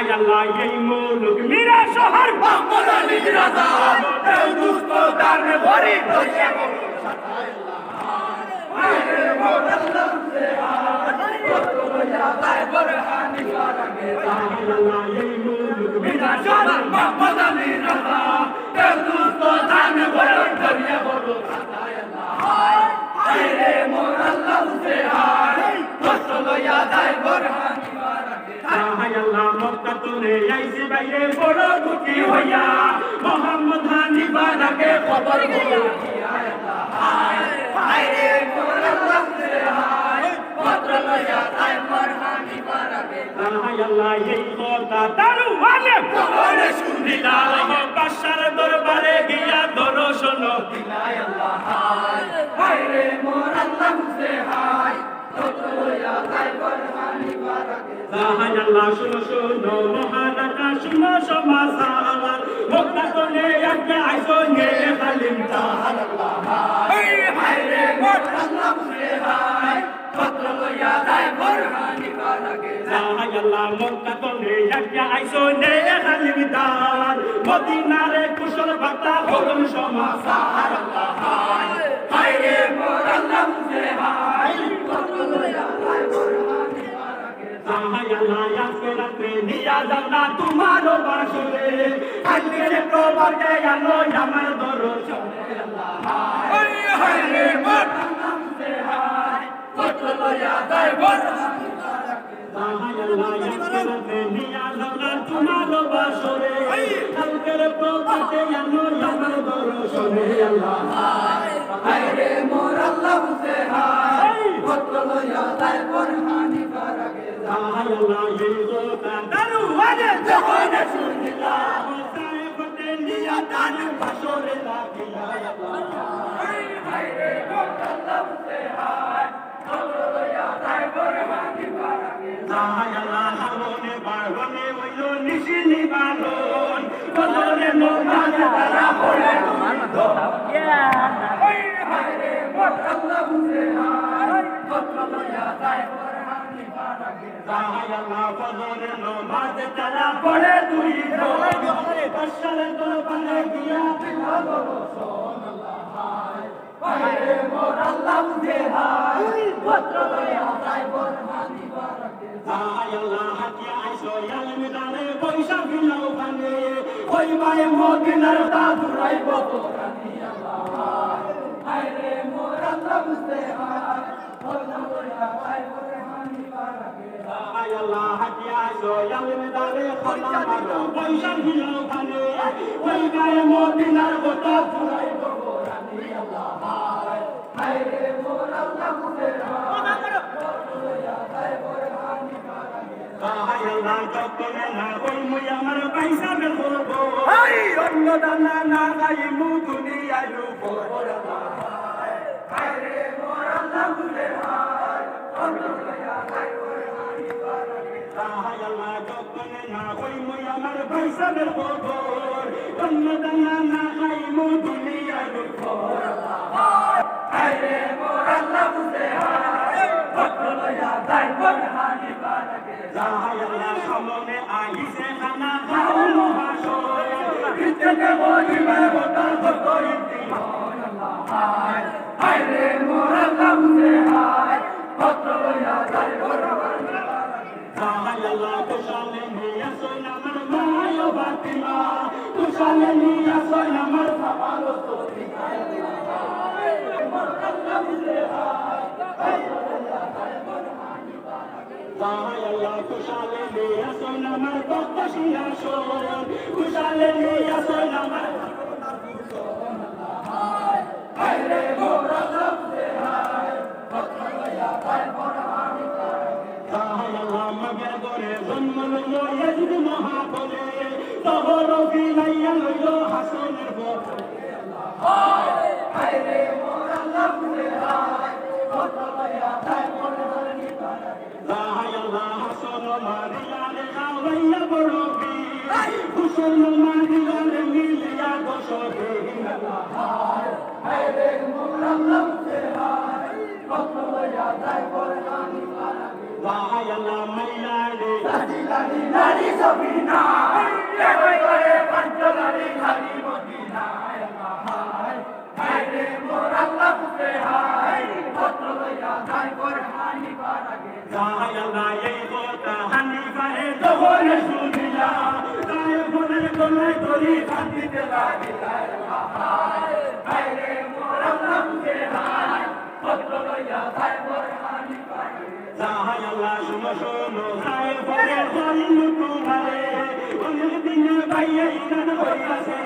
আল্লাহ এই মুলুক মিরা শহর মোহাম্মদ আলী রাজা দেও দুস্ত দান ভরি ধরিয়া বলো আরে মোর আল্লাহ সে আল্লাহ তাই বরহানি পারাগে আল্লাহ এই মুলুক মিরা শহর মোহাম্মদ আলী রাজা দেও দুস্ত দান ভরি ধরিয়া বলো আরে মোর আল্লাহ সে আল্লাহ তাই বরহানি আল্লাহ মক্কা তুলে আইছে বাইরে বড় দুঃখী হইয়া মোহাম্মদ হানি বারাকে খবর দিও হায় রে মোর আল্লাহ রে হায় পত্র লইয়া তাই ফরহানি বারাকে হায় আল্লাহ এই কথা দারু আলেম কোনে শুনিলা বাদশার দরবারে গিয়া দর্শন দিলাই আল্লাহ হায় রে মোর আল্লাহ রে হায় পত্র লইয়া তাই ফরহানি বারাকে আল্লাহ শুনো শুনো মহারাজা শুনো সমাসার মক্কা তোলে আগে আইসো নে খালিম তাহার এই হায় রে মোর আল্লাহ রে হায় পত্র লইয়া যায় ফরহানি বারাকে হায় আল্লাহ মক্কা তোলে আগে আইসো নে খালিম তাহার মদিনারে কুশল বার্তা হরম সমাসার হায় রে মোর আল্লাহ রে হায় পত্র লইয়া যায় ফরহানি আল্লাহ আজকে রাতে নিয়া যাও না তোমার বাসরে আজকে প্রভাতে আলো আমার দরশনে আল্লাহ হায় রে মোর আল্লাহ রে হায় পত্র লইয়া যায় ফরহানি বারাকে আল্লাহ আজকে রাতে নিয়া যাও না তোমার বাসরে আজকে প্রভাতে আলো আমার দরশনে আল্লাহ হায় রে মোর আল্লাহ রে হায় পত্র লইয়া যায় ফরহানি বারাকে আল্লাহ এই কথা দারু আলে যখন শুনিলা সাহেব বটে নিয়া দান বাসরে লাগিলা হায় রে মোর আল্লাহ রে হায় পত্র লইয়া যায় ফরহানি বারাকে আল্লাহ হাওনে বারনে হইল নিশিনি বারন বলরে মোহাম্মদ তারা বলে হায় রে মোর আল্লাহ রে হায় পত্র লইয়া যায় ফরহানি বারাকে আল্লাহ ফজরের নামাজ তারা পড়ে দুই বর্ষার দরবারে গিয়া বলো সুবহানাল্লাহ হায় রে মোর আল্লাহ রে হায় পত্র লইয়া যায় ফরহানি বারাকে আল্লাহ হাতিয়া আইসো আলমিদারে পয়সা ফিলাও কানে ওই মায়ে মদিনার দাদুরাই বকরানি আল্লাহ হায় রে মোর আল্লাহ রে হায় পত্র লইয়া যায় ফরহানি বারাকে আল্লাহ হাতিয়া আইসো আলমিদারে খোলা মারো পয়সা ফিলাও কানে ওই মায়ে মদিনার দাদুরাই বকরানি আল্লাহ হায় রে মোর আল্লাহ রে হায় পত্র লইয়া যায় ফরহানি বারাকে আল্লাহ যতনে না ওই মুই আমার পয়সা বের করব হাই অন্য দানা না গাই মু দুনিয়ায় লুব হায় রে মোর আল্লাহ রে হায় পত্র লইয়া যায় ফরহানি বারাকে আল্লাহ যতনে না ওই মুই আমার পয়সা বের করব অন্য দানা না গাই মু দুনিয়ায় লুব হায় রে মোর আল্লাহ রে হায় পত্র লইয়া যায় ফরহানি বারাকে আল্লাহ সামনে আইছে খানা খাও মহাশয় কিতনে বলিবে বতা কত ইতিহাস আল্লাহ হায় রে মোর আল্লাহ রে হায় পত্র লইয়া যায় ফরহানি বারাকে আল্লাহ কুশলে নিয়া সই আমার মায় বাতিমা কুশলে নিয়া সই আমার সবালো তোতিকা মোর আল্লাহ রে হায় পত্র লইয়া যায় ফরহানি বারাকে আল্লাহ কুশলে নিয়া সই আমার বকশিয়া শোর কুশলে নিয়া সই আমার হায় রে মোর আল্লাহ রে হায় পত্র লইয়া যায় ফরহানি বারাকে আল্লাহ মগের করে জন্ম লইল ইয়াজিদ মহাবলে তহর ফিরাইয়া লইল হাসনের বলে হায় রে মোর আল্লাহ রে হায় পত্র লইয়া যায় ফরহানি বারাকে আল্লাহ হাসন মারিয়া রে খাওয়াইয়া বড় বীর কুশল মারিয়া রে মিলিয়া দশবে হায় রে মোর আল্লাহ রে হায় পত্র লইয়া যায় ফরহানি বারাকে আল্লাহ মাইলা রে নারী সবি যাই আল্লাহ এই কথা হানিফারে যখন শুনিলা তাই ফোনের গলায় ধরি কাঁদিতে লাগিলা যাই আল্লাহ শুনো শুনো যাই ফোনে জন্ম তোমারে অনেক দিনে বাইয়ে ইনান হইয়াছে